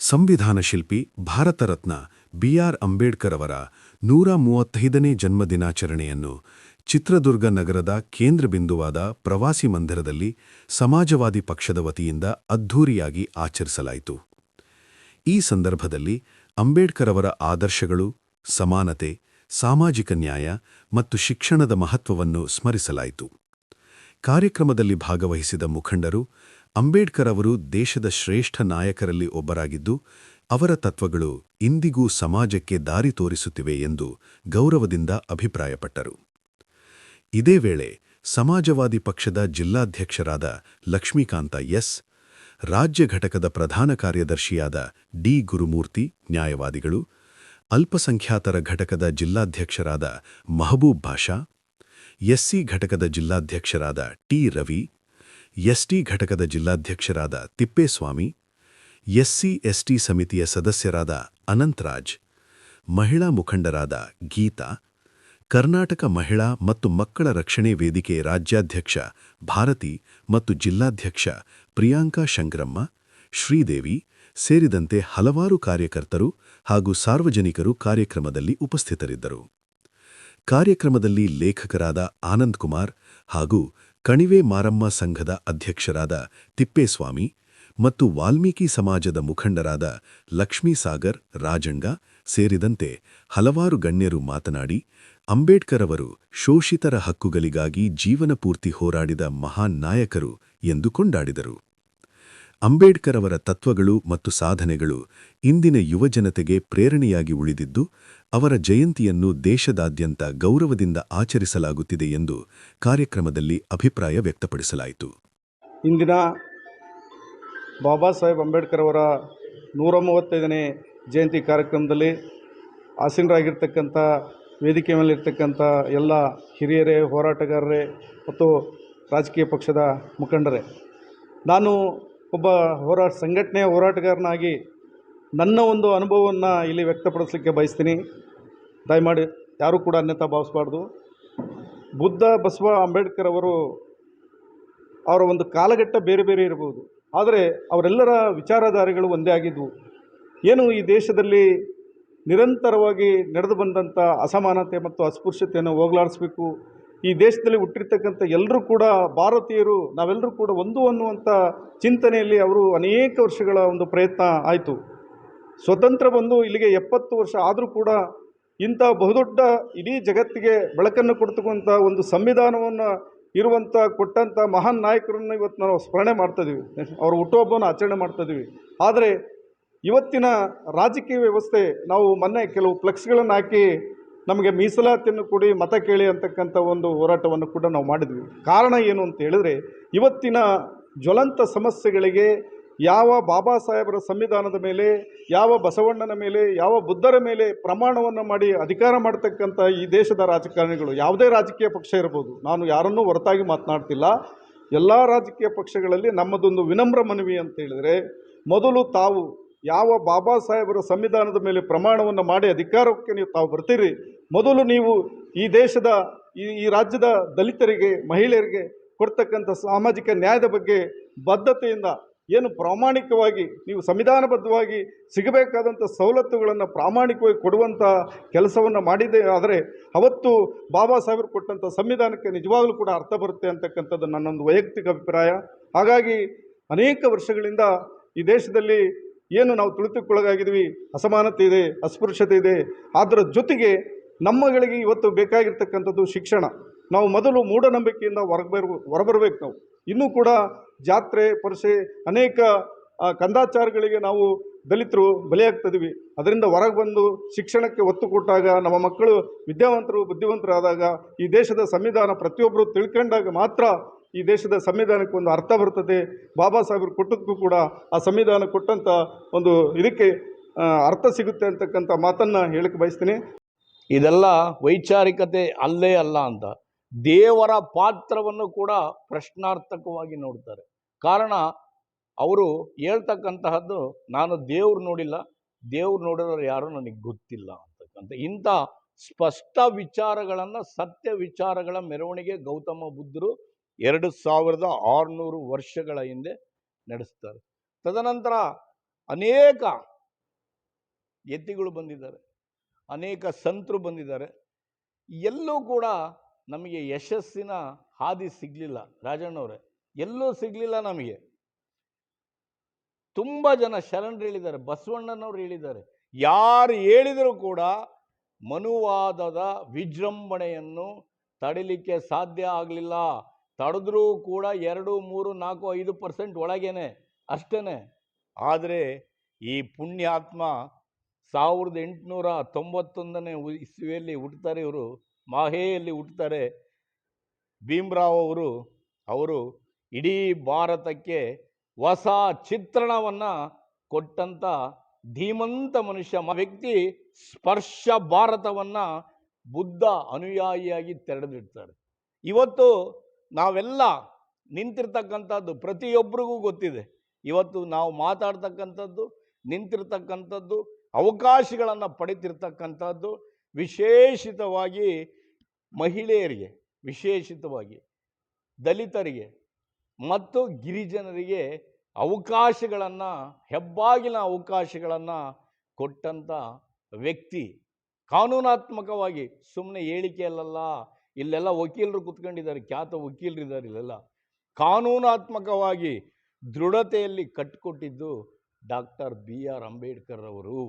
ಸಂವಿಧಾನ ಶಿಲ್ಪಿ ಭಾರತ ರತ್ನ ಬಿ.ಆರ್. ಅಂಬೇಡ್ಕರ್ ಅವರ 135ನೇ ಜನ್ಮದಿನಾಚರಣೆಯನ್ನು ಚಿತ್ರದುರ್ಗ ನಗರದ ಕೇಂದ್ರ ಬಿಂದುವಾದ ಪ್ರವಾಸಿ ಮಂದಿರದಲ್ಲಿ ಸಮಾಜವಾದಿ ಪಕ್ಷದ ವತಿಯಿಂದ ಅದ್ಧೂರಿಯಾಗಿ ಆಚರಿಸಲಾಯಿತು. ಈ ಸಂದರ್ಭದಲ್ಲಿ ಅಂಬೇಡ್ಕರ್ ಅವರ ಆದರ್ಶಗಳು, ಸಮಾನತೆ, ಸಾಮಾಜಿಕ ನ್ಯಾಯ ಮತ್ತು ಶಿಕ್ಷಣದ ಮಹತ್ವವನ್ನು ಸ್ಮರಿಸಲಾಯಿತು. ಕಾರ್ಯಕ್ರಮದಲ್ಲಿ ಭಾಗವಹಿಸಿದ ಮುಖಂಡರು, ಅಂಬೇಡ್ಕರ್ ಅವರು ದೇಶದ ಶ್ರೇಷ್ಠ ನಾಯಕರಲ್ಲಿ ಒಬ್ಬರಾಗಿದ್ದು, ಅವರ ತತ್ವಗಳು ಇಂದಿಗೂ ಸಮಾಜಕ್ಕೆ ದಾರಿ ತೋರಿಸುತ್ತಿವೆ ಎಂದು ಗೌರವದಿಂದ ಅಭಿಪ್ರಾಯಪಟ್ಟರು. ಇದೇ ವೇಳೆ ಸಮಾಜವಾದಿ ಪಕ್ಷದ ಜಿಲ್ಲಾಧ್ಯಕ್ಷರಾದ ಲಕ್ಷ್ಮೀಕಾಂತ ಎಸ್, ರಾಜ್ಯ ಘಟಕದ ಪ್ರಧಾನ ಕಾರ್ಯದರ್ಶಿಯಾದ ಡಿ. ಗುರುಮೂರ್ತಿ, ನ್ಯಾಯವಾದಿಗಳು, ಅಲ್ಪಸಂಖ್ಯಾತರ ಘಟಕದ ಜಿಲ್ಲಾಧ್ಯಕ್ಷರಾದ ಮಹಬೂಬ್ ಬಾಷಾ, ಎಸ್ಸಿ ಘಟಕದ ಜಿಲ್ಲಾಧ್ಯಕ್ಷರಾದ ಟಿ. ರವಿ, ಎಸ್ಟಿ ಘಟಕದ ಜಿಲ್ಲಾಧ್ಯಕ್ಷರಾದ ತಿಪ್ಪೇಸ್ವಾಮಿ, ಎಸ್ಸಿ/ಎಸ್ಟಿ ಸಮಿತಿಯ ಸದಸ್ಯರಾದ ಅನಂತರಾಜ್, ಮಹಿಳಾ ಮುಖಂಡರಾದ ಗೀತಾ, ಕರ್ನಾಟಕ ಮಹಿಳಾ ಮತ್ತು ಮಕ್ಕಳ ರಕ್ಷಣೆ ವೇದಿಕೆ ರಾಜ್ಯಾಧ್ಯಕ್ಷ ಭಾರತಿ ಮತ್ತು ಜಿಲ್ಲಾಧ್ಯಕ್ಷ ಪ್ರಿಯಾಂಕಾ ಶಂಕರಮ್ಮ, ಶ್ರೀದೇವಿ ಸೇರಿದಂತೆ ಹಲವಾರು ಕಾರ್ಯಕರ್ತರು ಹಾಗೂ ಸಾರ್ವಜನಿಕರು ಕಾರ್ಯಕ್ರಮದಲ್ಲಿ ಉಪಸ್ಥಿತರಿದ್ದರು. ಕಾರ್ಯಕ್ರಮದಲ್ಲಿ ಲೇಖಕರಾದ ಆನಂದ್ ಕುಮಾರ್ ಹಾಗೂ ಕಣಿವೆ ಮಾರಮ್ಮ ಸಂಘದ ಅಧ್ಯಕ್ಷರಾದ ತಿಪ್ಪೇಸ್ವಾಮಿ ಮತ್ತು ವಾಲ್ಮೀಕಿ ಸಮಾಜದ ಮುಖಂಡರಾದ ಲಕ್ಷ್ಮೀಸಾಗರ್, ರಾಜಂಗ ಸೇರಿದಂತೆ ಹಲವಾರು ಗಣ್ಯರು ಮಾತನಾಡಿ, ಅಂಬೇಡ್ಕರ್ ಅವರು ಶೋಷಿತರ ಹಕ್ಕುಗಳಿಗಾಗಿ ಜೀವನಪೂರ್ತಿ ಹೋರಾಡಿದ ಮಹಾನ್ ನಾಯಕರು ಎಂದು ಕೊಂಡಾಡಿದರು. ಅಂಬೇಡ್ಕರ್ ಅವರ ತತ್ವಗಳು ಮತ್ತು ಸಾಧನೆಗಳು ಇಂದಿನ ಯುವಜನತೆಗೆ ಪ್ರೇರಣೆಯಾಗಿ ಉಳಿದಿದ್ದು, ಅವರ ಜಯಂತಿಯನ್ನು ದೇಶದಾದ್ಯಂತ ಗೌರವದಿಂದ ಆಚರಿಸಲಾಗುತ್ತಿದೆ ಎಂದು ಕಾರ್ಯಕ್ರಮದಲ್ಲಿ ಅಭಿಪ್ರಾಯ ವ್ಯಕ್ತಪಡಿಸಲಾಯಿತು. ಇಂದಿನ ಬಾಬಾ ಸಾಹೇಬ್ ಅಂಬೇಡ್ಕರ್ ಅವರ 135ನೇ ಜಯಂತಿ ಕಾರ್ಯಕ್ರಮದಲ್ಲಿ ಆಸೀನರಾಗಿರ್ತಕ್ಕಂಥ ವೇದಿಕೆ ಮೇಲಿರ್ತಕ್ಕಂಥ ಎಲ್ಲ ಹಿರಿಯರೇ, ಹೋರಾಟಗಾರರೇ ಮತ್ತು ರಾಜಕೀಯ ಪಕ್ಷದ ಮುಖಂಡರೇ, ನಾನು ಒಬ್ಬ ಸಂಘಟನೆಯ ಹೋರಾಟಗಾರನಾಗಿ ನನ್ನ ಒಂದು ಅನುಭವವನ್ನು ಇಲ್ಲಿ ವ್ಯಕ್ತಪಡಿಸಲಿಕ್ಕೆ ಬಯಸ್ತೀನಿ. ದಯಮಾಡಿ ಯಾರೂ ಕೂಡ ಅನ್ಯತಾ ಭಾವಿಸಬಾರ್ದು. ಬುದ್ಧ, ಬಸವ, ಅಂಬೇಡ್ಕರ್ ಅವರ ಒಂದು ಕಾಲಘಟ್ಟ ಬೇರೆ ಬೇರೆ ಇರಬಹುದು, ಆದರೆ ಅವರೆಲ್ಲರ ವಿಚಾರಧಾರೆಗಳು ಒಂದೇ ಆಗಿದ್ವು. ಏನು ಈ ದೇಶದಲ್ಲಿ ನಿರಂತರವಾಗಿ ನಡೆದು ಬಂದಂಥ ಅಸಮಾನತೆ ಮತ್ತು ಅಸ್ಪೃಶ್ಯತೆಯನ್ನು ಹೋಗಲಾಡಿಸಬೇಕು, ಈ ದೇಶದಲ್ಲಿ ಹುಟ್ಟಿರ್ತಕ್ಕಂಥ ಎಲ್ಲರೂ ಕೂಡ ಭಾರತೀಯರು, ನಾವೆಲ್ಲರೂ ಕೂಡ ಒಂದು ಅನ್ನುವಂಥ ಚಿಂತನೆಯಲ್ಲಿ ಅವರು ಅನೇಕ ವರ್ಷಗಳ ಒಂದು ಪ್ರಯತ್ನ ಆಯಿತು. ಸ್ವತಂತ್ರ ಬಂದು ಇಲ್ಲಿಗೆ 70 ವರ್ಷ ಆದರೂ ಕೂಡ ಇಂಥ ಬಹುದೊಡ್ಡ ಇಡೀ ಜಗತ್ತಿಗೆ ಬೆಳಕನ್ನು ಕೊಡ್ತಕ್ಕಂಥ ಒಂದು ಸಂವಿಧಾನವನ್ನು ಕೊಟ್ಟಂಥ ಮಹಾನ್ ನಾಯಕರನ್ನು ಇವತ್ತು ನಾವು ಸ್ಮರಣೆ ಮಾಡ್ತಾಯಿದ್ದೀವಿ, ಅವರ ಹುಟ್ಟುಹಬ್ಬವನ್ನು ಆಚರಣೆ ಮಾಡ್ತಾಯಿದ್ದೀವಿ. ಆದರೆ ಇವತ್ತಿನ ರಾಜಕೀಯ ವ್ಯವಸ್ಥೆ, ನಾವು ಮೊನ್ನೆ ಕೆಲವು ಫ್ಲೆಕ್ಸ್ಗಳನ್ನು ಹಾಕಿ ನಮಗೆ ಮೀಸಲಾತಿಯನ್ನು ಕೊಡಿ, ಮತ ಕೇಳಿ ಅಂತಕ್ಕಂಥ ಒಂದು ಹೋರಾಟವನ್ನು ಕೂಡ ನಾವು ಮಾಡಿದ್ವಿ. ಕಾರಣ ಏನು ಅಂತ ಹೇಳಿದ್ರೆ, ಇವತ್ತಿನ ಜ್ವಲಂತ ಸಮಸ್ಯೆಗಳಿಗೆ ಯಾವ ಬಾಬಾ ಸಾಹೇಬರ ಸಂವಿಧಾನದ ಮೇಲೆ, ಯಾವ ಬಸವಣ್ಣನ ಮೇಲೆ, ಯಾವ ಬುದ್ಧರ ಮೇಲೆ ಪ್ರಮಾಣವನ್ನು ಮಾಡಿ ಅಧಿಕಾರ ಮಾಡ್ತಕ್ಕಂಥ ಈ ದೇಶದ ರಾಜಕಾರಣಿಗಳು, ಯಾವುದೇ ರಾಜಕೀಯ ಪಕ್ಷ ಇರ್ಬೋದು, ನಾನು ಯಾರನ್ನೂ ಹೊರತಾಗಿ ಮಾತನಾಡ್ತಿಲ್ಲ, ಎಲ್ಲ ರಾಜಕೀಯ ಪಕ್ಷಗಳಲ್ಲಿ ನಮ್ಮದೊಂದು ವಿನಮ್ರ ಮನವಿ ಅಂತ ಹೇಳಿದರೆ, ಮೊದಲು ತಾವು ಯಾವ ಬಾಬಾ ಸಾಹೇಬರ ಸಂವಿಧಾನದ ಮೇಲೆ ಪ್ರಮಾಣವನ್ನು ಮಾಡಿ ಅಧಿಕಾರಕ್ಕೆ ತಾವು ಬರ್ತೀರಿ, ಮೊದಲು ನೀವು ಈ ದೇಶದ ಈ ರಾಜ್ಯದ ದಲಿತರಿಗೆ, ಮಹಿಳೆಯರಿಗೆ ಕೊಡ್ತಕ್ಕಂಥ ಸಾಮಾಜಿಕ ನ್ಯಾಯದ ಬಗ್ಗೆ ಬದ್ಧತೆಯಿಂದ ಏನು ಪ್ರಾಮಾಣಿಕವಾಗಿ ನೀವು ಸಂವಿಧಾನಬದ್ಧವಾಗಿ ಸಿಗಬೇಕಾದಂಥ ಸವಲತ್ತುಗಳನ್ನು ಪ್ರಾಮಾಣಿಕವಾಗಿ ಕೊಡುವಂಥ ಕೆಲಸವನ್ನು ಮಾಡಿದೆ. ಆದರೆ ಅವತ್ತು ಬಾಬಾ ಸಾಹೇಬರು ಕೊಟ್ಟಂಥ ಸಂವಿಧಾನಕ್ಕೆ ನಿಜವಾಗಲೂ ಕೂಡ ಅರ್ಥ ಬರುತ್ತೆ ಅಂತಕ್ಕಂಥದ್ದು ನನ್ನೊಂದು ವೈಯಕ್ತಿಕ ಅಭಿಪ್ರಾಯ. ಹಾಗಾಗಿ ಅನೇಕ ವರ್ಷಗಳಿಂದ ಈ ದೇಶದಲ್ಲಿ ಏನು ನಾವು ತುಳಿತಕ್ಕೊಳಗಾಗಿದ್ವಿ, ಅಸಮಾನತೆ ಇದೆ, ಅಸ್ಪೃಶ್ಯತೆ ಇದೆ, ಅದರ ಜೊತೆಗೆ ನಮ್ಮಗಳಿಗೆ ಇವತ್ತು ಬೇಕಾಗಿರ್ತಕ್ಕಂಥದ್ದು ಶಿಕ್ಷಣ. ನಾವು ಮೊದಲು ಮೂಢನಂಬಿಕೆಯಿಂದ ಹೊರಬರಬೇಕು. ನಾವು ಇನ್ನೂ ಕೂಡ ಜಾತ್ರೆ, ಪರಿಷೆ, ಅನೇಕ ಕಂದಾಚಾರಗಳಿಗೆ ನಾವು ದಲಿತರು ಬಲಿಯಾಗ್ತಿದ್ದೀವಿ. ಅದರಿಂದ ಹೊರಗೆ ಬಂದು ಶಿಕ್ಷಣಕ್ಕೆ ಒತ್ತು ಕೊಟ್ಟಾಗ, ನಮ್ಮ ಮಕ್ಕಳು ವಿದ್ಯಾವಂತರು, ಬುದ್ಧಿವಂತರಾದಾಗ, ಈ ದೇಶದ ಸಂವಿಧಾನ ಪ್ರತಿಯೊಬ್ಬರು ತಿಳ್ಕೊಂಡಾಗ ಮಾತ್ರ ಈ ದೇಶದ ಸಂವಿಧಾನಕ್ಕೆ ಒಂದು ಅರ್ಥ ಬರ್ತದೆ. ಬಾಬಾ ಸಾಹೇಬರು ಕೊಟ್ಟದ್ದಕ್ಕೂ ಕೂಡ ಆ ಸಂವಿಧಾನ ಕೊಟ್ಟಂಥ ಒಂದು ಇದಕ್ಕೆ ಅರ್ಥ ಸಿಗುತ್ತೆ ಅಂತಕ್ಕಂಥ ಮಾತನ್ನು ಹೇಳಕ್ಕೆ ಬಯಸ್ತೀನಿ. ಇದೆಲ್ಲ ವೈಚಾರಿಕತೆ ಅಲ್ಲೇ ಅಲ್ಲ ಅಂತ ದೇವರ ಪಾತ್ರವನ್ನು ಕೂಡ ಪ್ರಶ್ನಾರ್ಥಕವಾಗಿ ನೋಡ್ತಾರೆ. ಕಾರಣ ಅವರು ಹೇಳ್ತಕ್ಕಂತಹದ್ದು, ನಾನು ದೇವ್ರು ನೋಡಿಲ್ಲ, ದೇವ್ರು ನೋಡಿರೋರು ಯಾರು ನನಗೆ ಗೊತ್ತಿಲ್ಲ ಅಂತಕ್ಕಂಥ ಇಂಥ ಸ್ಪಷ್ಟ ವಿಚಾರಗಳನ್ನು, ಸತ್ಯ ವಿಚಾರಗಳ ಮೆರವಣಿಗೆ ಗೌತಮ ಬುದ್ಧರು 2600 ವರ್ಷಗಳ ಹಿಂದೆ ನಡೆಸ್ತಾರೆ. ತದನಂತರ ಅನೇಕ ಯತಿಗಳು ಬಂದಿದ್ದಾರೆ, ಅನೇಕ ಸಂತರು ಬಂದಿದ್ದಾರೆ. ಎಲ್ಲೂ ಕೂಡ ನಮಗೆ ಯಶಸ್ಸಿನ ಹಾದಿ ಸಿಗಲಿಲ್ಲ ರಾಜಣ್ಣವರೇ, ಎಲ್ಲೂ ಸಿಗಲಿಲ್ಲ ನಮಗೆ. ತುಂಬ ಜನ ಶರಣರು ಹೇಳಿದ್ದಾರೆ, ಬಸವಣ್ಣನವರು ಹೇಳಿದ್ದಾರೆ. ಯಾರು ಹೇಳಿದರೂ ಕೂಡ ಮನುವಾದದ ವಿಜೃಂಭಣೆಯನ್ನು ತಡಿಲಿಕ್ಕೆ ಸಾಧ್ಯ ಆಗಲಿಲ್ಲ. ತಡೆದ್ರೂ ಕೂಡ 2, 3, 4, 5% ಒಳಗೇನೆ ಅಷ್ಟೇ. ಆದರೆ ಈ ಪುಣ್ಯಾತ್ಮ 1891ನೇ ಇಸ್ವಿಯಲ್ಲಿ ಹುಟ್ಟುತ್ತಾರೆ. ಇವರು ಮಾಹೆಯಲ್ಲಿ ಹುಟ್ಟುತ್ತಾರೆ. ಭೀಮರಾವ್ ಅವರು ಇಡೀ ಭಾರತಕ್ಕೆ ಹೊಸ ಚಿತ್ರಣವನ್ನು ಕೊಟ್ಟಂಥ ಧೀಮಂತ ಮನುಷ್ಯ ವ್ಯಕ್ತಿ. ಸ್ಪರ್ಶ ಭಾರತವನ್ನು ಬುದ್ಧ ಅನುಯಾಯಿಯಾಗಿ ತೆರೆದಿಡ್ತಾರೆ. ಇವತ್ತು ನಾವೆಲ್ಲ ನಿಂತಿರ್ತಕ್ಕಂಥದ್ದು ಪ್ರತಿಯೊಬ್ಬರಿಗೂ ಗೊತ್ತಿದೆ. ಇವತ್ತು ನಾವು ಮಾತಾಡ್ತಕ್ಕಂಥದ್ದು, ನಿಂತಿರ್ತಕ್ಕಂಥದ್ದು, ಅವಕಾಶಗಳನ್ನು ಪಡಿತಿರ್ತಕ್ಕಂಥದ್ದು ವಿಶೇಷಿತವಾಗಿ ಮಹಿಳೆಯರಿಗೆ, ವಿಶೇಷಿತವಾಗಿ ದಲಿತರಿಗೆ ಮತ್ತು ಗಿರಿಜನರಿಗೆ ಅವಕಾಶಗಳನ್ನು, ಹೆಬ್ಬಾಗಿನ ಅವಕಾಶಗಳನ್ನು ಕೊಟ್ಟಂಥ ವ್ಯಕ್ತಿ. ಕಾನೂನಾತ್ಮಕವಾಗಿ, ಸುಮ್ಮನೆ ಹೇಳಿಕೆಯಲ್ಲ. ಇಲ್ಲೆಲ್ಲ ವಕೀಲರು ಕುತ್ಕೊಂಡಿದ್ದಾರೆ, ಖ್ಯಾತ ವಕೀಲರಿದ್ದಾರೆ. ಇಲ್ಲೆಲ್ಲ ಕಾನೂನಾತ್ಮಕವಾಗಿ ದೃಢತೆಯಲ್ಲಿ ಕಟ್ಟಿಕೊಟ್ಟಿದ್ದು ಡಾಕ್ಟರ್ BR ಅಂಬೇಡ್ಕರ್ ಅವರು.